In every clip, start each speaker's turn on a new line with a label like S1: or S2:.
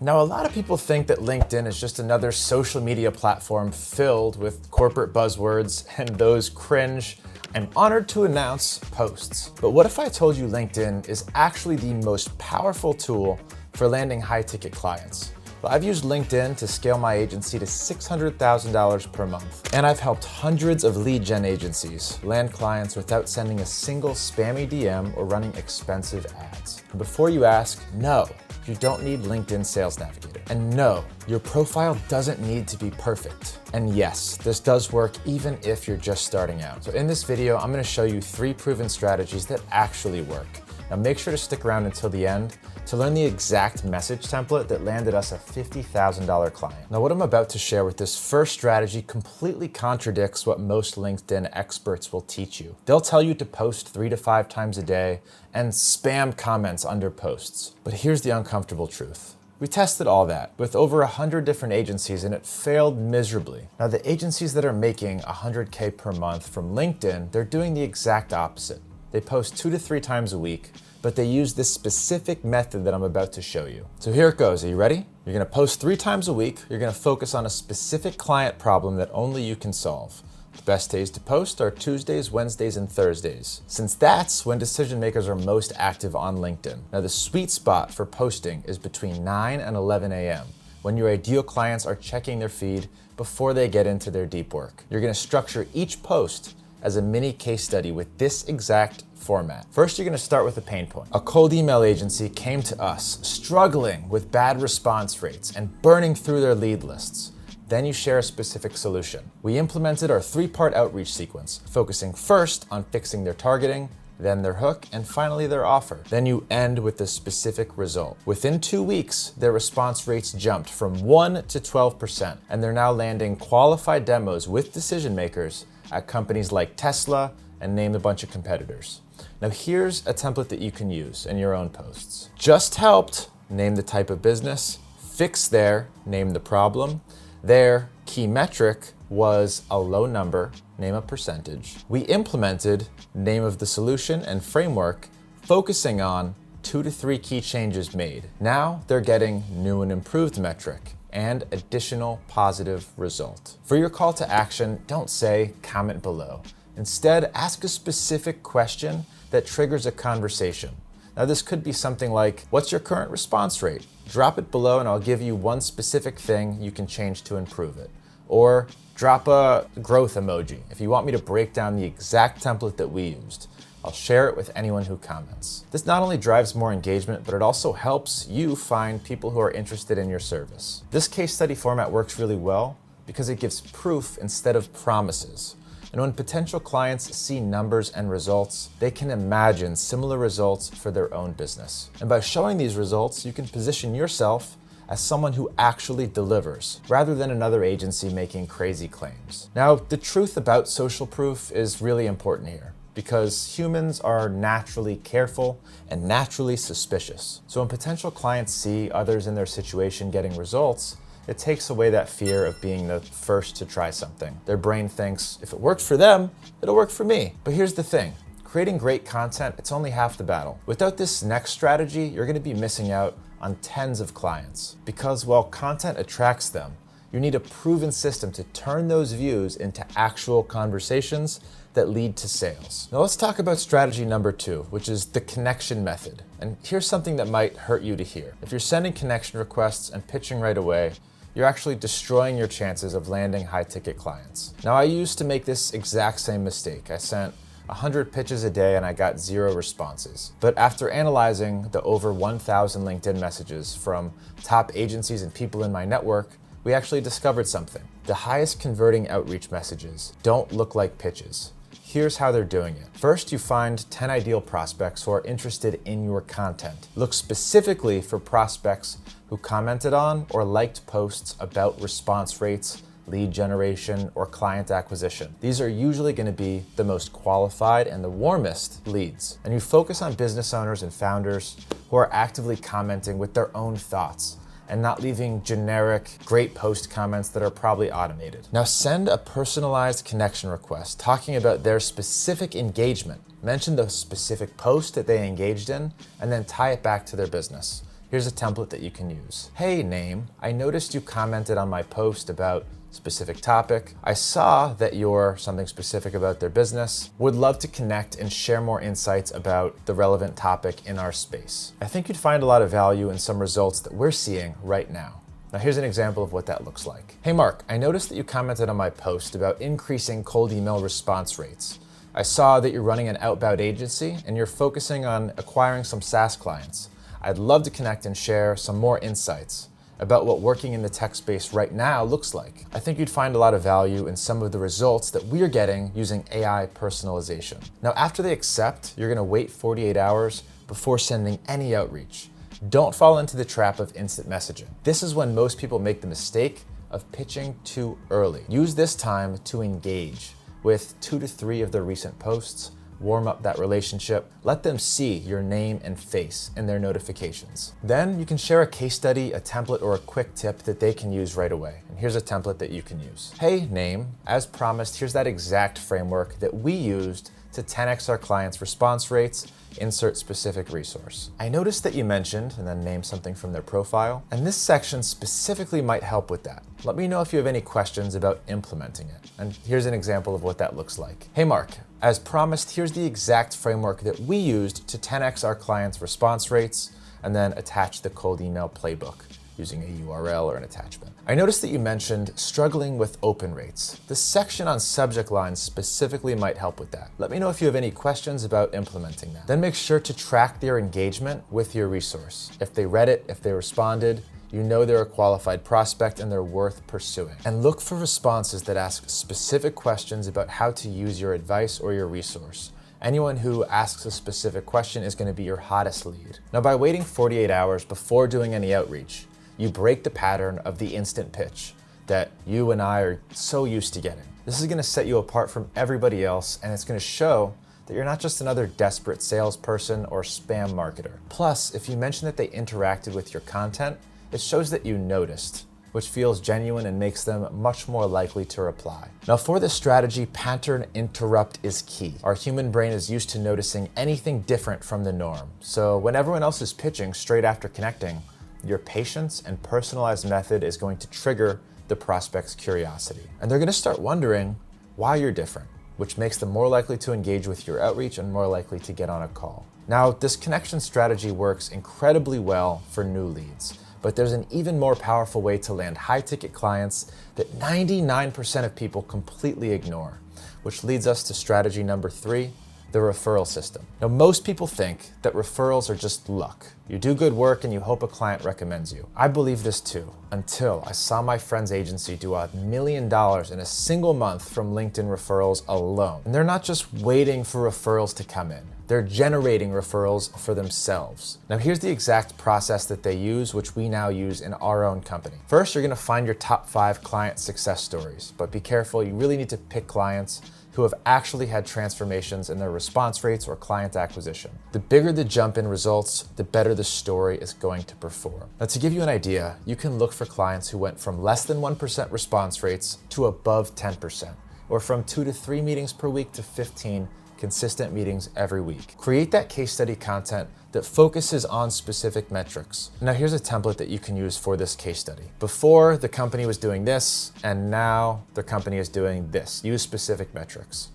S1: Now, a lot of people think that LinkedIn is just another social media platform filled with corporate buzzwords and those cringe, "I'm honored to announce" posts. But what if I told you LinkedIn is actually the most powerful tool for landing high-ticket clients? Well, I've used LinkedIn to scale my agency to $600,000 per month. And I've helped hundreds of lead gen agencies land clients without sending a single spammy DM or running expensive ads. And before you ask, no, you don't need LinkedIn Sales Navigator. And no, your profile doesn't need to be perfect. And yes, this does work even if you're just starting out. So in this video, I'm gonna show you 3 proven strategies that actually work. Now make sure to stick around until the end to learn the exact message template that landed us a $50,000 client. Now what I'm about to share with this first strategy completely contradicts what most LinkedIn experts will teach you. They'll tell you to post 3 to 5 times a day and spam comments under posts. But here's the uncomfortable truth. We tested all that with over 100 different agencies and it failed miserably. Now the agencies that are making $100K per month from LinkedIn, they're doing the exact opposite. They post 2 to 3 times a week, but they use this specific method that I'm about to show you. So here it goes, are you ready? You're gonna post 3 times a week, you're gonna focus on a specific client problem that only you can solve. The best days to post are Tuesdays, Wednesdays, and Thursdays, since that's when decision makers are most active on LinkedIn. Now the sweet spot for posting is between 9 and 11 a.m., when your ideal clients are checking their feed before they get into their deep work. You're gonna structure each post as a mini case study with this exact format. First, you're gonna start with a pain point. A cold email agency came to us struggling with bad response rates and burning through their lead lists. Then you share a specific solution. We implemented our 3-part outreach sequence, focusing first on fixing their targeting, then their hook, and finally their offer. Then you end with a specific result. Within 2 weeks, their response rates jumped from 1 to 12%, and they're now landing qualified demos with decision makers at companies like Tesla and name a bunch of competitors. Now here's a template that you can use in your own posts. Just helped, name the type of business. Fix there, name the problem. Their key metric was a low number, name a percentage. We implemented name of the solution and framework, focusing on 2 to 3 key changes made. Now they're getting new and improved metric and additional positive result. For your call to action, don't say comment below. Instead, ask a specific question that triggers a conversation. Now this could be something like, what's your current response rate? Drop it below and I'll give you one specific thing you can change to improve it. Or drop a growth emoji if you want me to break down the exact template that we used. I'll share it with anyone who comments. This not only drives more engagement, but it also helps you find people who are interested in your service. This case study format works really well because it gives proof instead of promises. And when potential clients see numbers and results, they can imagine similar results for their own business. And by showing these results, you can position yourself as someone who actually delivers, rather than another agency making crazy claims. Now, the truth about social proof is really important here, because humans are naturally careful and naturally suspicious. So when potential clients see others in their situation getting results, it takes away that fear of being the first to try something. Their brain thinks, if it worked for them, it'll work for me. But here's the thing, creating great content, it's only half the battle. Without this next strategy, you're gonna be missing out on tens of clients. Because while content attracts them, you need a proven system to turn those views into actual conversations that lead to sales. Now let's talk about strategy number 2, which is the connection method. And here's something that might hurt you to hear. If you're sending connection requests and pitching right away, you're actually destroying your chances of landing high-ticket clients. Now I used to make this exact same mistake. I sent 100 pitches a day and I got 0 responses. But after analyzing the over 1,000 LinkedIn messages from top agencies and people in my network, we actually discovered something. The highest converting outreach messages don't look like pitches. Here's how they're doing it. First, you find 10 ideal prospects who are interested in your content. Look specifically for prospects who commented on or liked posts about response rates, lead generation, or client acquisition. These are usually going to be the most qualified and the warmest leads. And you focus on business owners and founders who are actively commenting with their own thoughts and not leaving generic, great post comments that are probably automated. Now send a personalized connection request talking about their specific engagement. Mention the specific post that they engaged in, and then tie it back to their business. Here's a template that you can use. Hey name, I noticed you commented on my post about specific topic. I saw that you're something specific about their business. Would love to connect and share more insights about the relevant topic in our space. I think you'd find a lot of value in some results that we're seeing right now. Now here's an example of what that looks like. Hey Mark, I noticed that you commented on my post about increasing cold email response rates. I saw that you're running an outbound agency and you're focusing on acquiring some SaaS clients. I'd love to connect and share some more insights about what working in the tech space right now looks like. I think you'd find a lot of value in some of the results that we're getting using AI personalization. Now, after they accept, you're gonna wait 48 hours before sending any outreach. Don't fall into the trap of instant messaging. This is when most people make the mistake of pitching too early. Use this time to engage with 2 to 3 of their recent posts, warm up that relationship, let them see your name and face in their notifications. Then you can share a case study, a template, or a quick tip that they can use right away. And here's a template that you can use. Hey name, as promised, here's that exact framework that we used to 10x our clients' response rates. Insert specific resource. I noticed that you mentioned, and then name something from their profile, and this section specifically might help with that. Let me know if you have any questions about implementing it. And here's an example of what that looks like. Hey Mark, as promised, here's the exact framework that we used to 10x our clients' response rates, and then attach the cold email playbook using a URL or an attachment. I noticed that you mentioned struggling with open rates. This section on subject lines specifically might help with that. Let me know if you have any questions about implementing that. Then make sure to track their engagement with your resource. If they read it, if they responded, you know they're a qualified prospect and they're worth pursuing. And look for responses that ask specific questions about how to use your advice or your resource. Anyone who asks a specific question is going to be your hottest lead. Now, by waiting 48 hours before doing any outreach, you break the pattern of the instant pitch that you and I are so used to getting. This is gonna set you apart from everybody else, and it's gonna show that you're not just another desperate salesperson or spam marketer. Plus, if you mention that they interacted with your content, it shows that you noticed, which feels genuine and makes them much more likely to reply. Now for this strategy, pattern interrupt is key. Our human brain is used to noticing anything different from the norm. So when everyone else is pitching straight after connecting, your patience and personalized method is going to trigger the prospect's curiosity. And they're gonna start wondering why you're different, which makes them more likely to engage with your outreach and more likely to get on a call. Now, this connection strategy works incredibly well for new leads, but there's an even more powerful way to land high-ticket clients that 99% of people completely ignore, which leads us to strategy number 3, the referral system. Now, most people think that referrals are just luck. You do good work and you hope a client recommends you. I believe this too, until I saw my friend's agency do $1 million in a single month from LinkedIn referrals alone. And they're not just waiting for referrals to come in. They're generating referrals for themselves. Now here's the exact process that they use, which we now use in our own company. First, you're gonna find your top 5 client success stories, but be careful, you really need to pick clients who have actually had transformations in their response rates or client acquisition. The bigger the jump in results, the better the story is going to perform. Now to give you an idea, you can look for clients who went from less than 1% response rates to above 10%, or from 2 to 3 meetings per week to 15 consistent meetings every week. Create that case study content that focuses on specific metrics. Now here's a template that you can use for this case study. Before, the company was doing this, and now the company is doing this. Use specific metrics.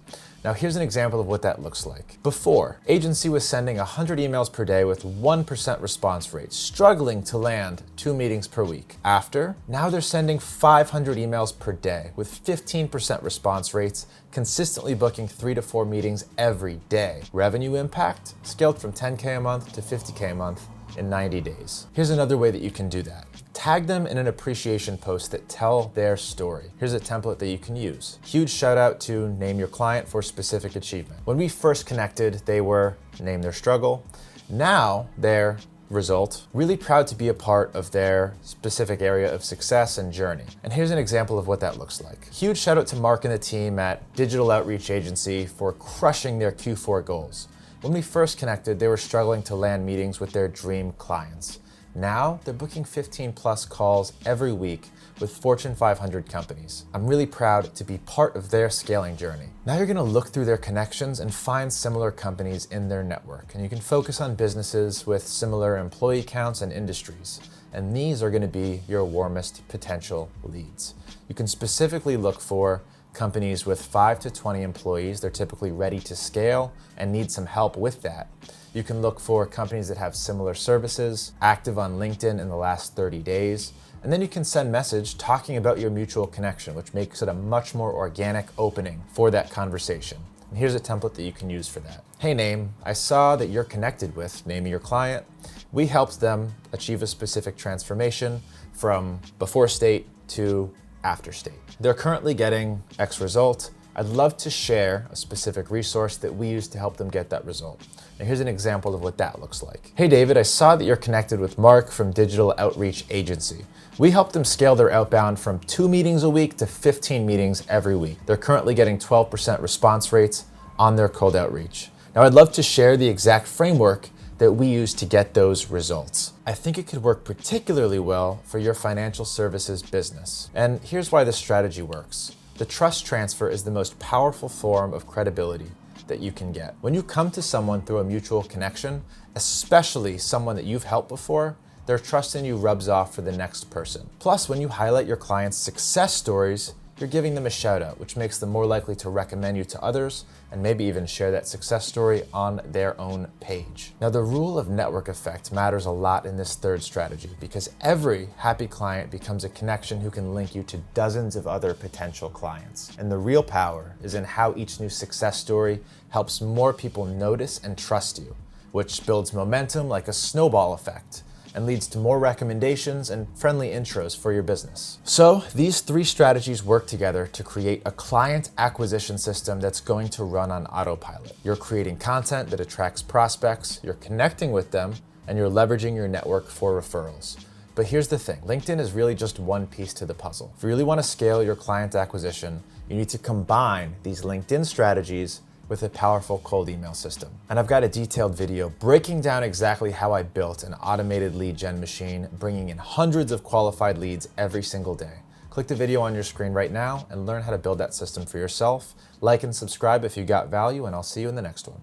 S1: Now here's an example of what that looks like. Before, agency was sending 100 emails per day with 1% response rate, struggling to land 2 meetings per week. After, now they're sending 500 emails per day with 15% response rates, consistently booking 3 to 4 meetings every day. Revenue impact scaled from 10K a month to 50K a month in 90 days. Here's another way that you can do that. Tag them in an appreciation post that tell their story. Here's a template that you can use. Huge shout out to name your client for specific achievement. When we first connected, they were name their struggle. Now they're result, really proud to be a part of their specific area of success and journey. And here's an example of what that looks like. Huge shout out to Mark and the team at Digital Outreach Agency for crushing their Q4 goals. When we first connected, they were struggling to land meetings with their dream clients. Now they're booking 15 plus calls every week with Fortune 500 companies. I'm really proud to be part of their scaling journey. Now you're gonna look through their connections and find similar companies in their network, and you can focus on businesses with similar employee counts and industries. And these are gonna be your warmest potential leads. You can specifically look for companies with 5 to 20 employees. They're typically ready to scale and need some help with that. You can look for companies that have similar services, active on LinkedIn in the last 30 days, and then you can send message talking about your mutual connection, which makes it a much more organic opening for that conversation. And here's a template that you can use for that. Hey name, I saw that you're connected with, name of your client. We helped them achieve a specific transformation from before state to after state. They're currently getting X result. I'd love to share a specific resource that we use to help them get that result. And here's an example of what that looks like. Hey David, I saw that you're connected with Mark from Digital Outreach Agency. We helped them scale their outbound from 2 meetings a week to 15 meetings every week. They're currently getting 12% response rates on their cold outreach. Now I'd love to share the exact framework that we use to get those results. I think it could work particularly well for your financial services business. And here's why this strategy works. The trust transfer is the most powerful form of credibility that you can get. When you come to someone through a mutual connection, especially someone that you've helped before, their trust in you rubs off for the next person. Plus, when you highlight your clients' success stories, you're giving them a shout out, which makes them more likely to recommend you to others and maybe even share that success story on their own page. Now, the rule of network effect matters a lot in this third strategy because every happy client becomes a connection who can link you to dozens of other potential clients. And the real power is in how each new success story helps more people notice and trust you, which builds momentum like a snowball effect and leads to more recommendations and friendly intros for your business. So these 3 strategies work together to create a client acquisition system that's going to run on autopilot. You're creating content that attracts prospects, you're connecting with them, and you're leveraging your network for referrals. But here's the thing, LinkedIn is really just one piece to the puzzle. If you really want to scale your client acquisition, you need to combine these LinkedIn strategies with a powerful cold email system. And I've got a detailed video breaking down exactly how I built an automated lead gen machine, bringing in hundreds of qualified leads every single day. Click the video on your screen right now and learn how to build that system for yourself. Like and subscribe if you got value, and I'll see you in the next one.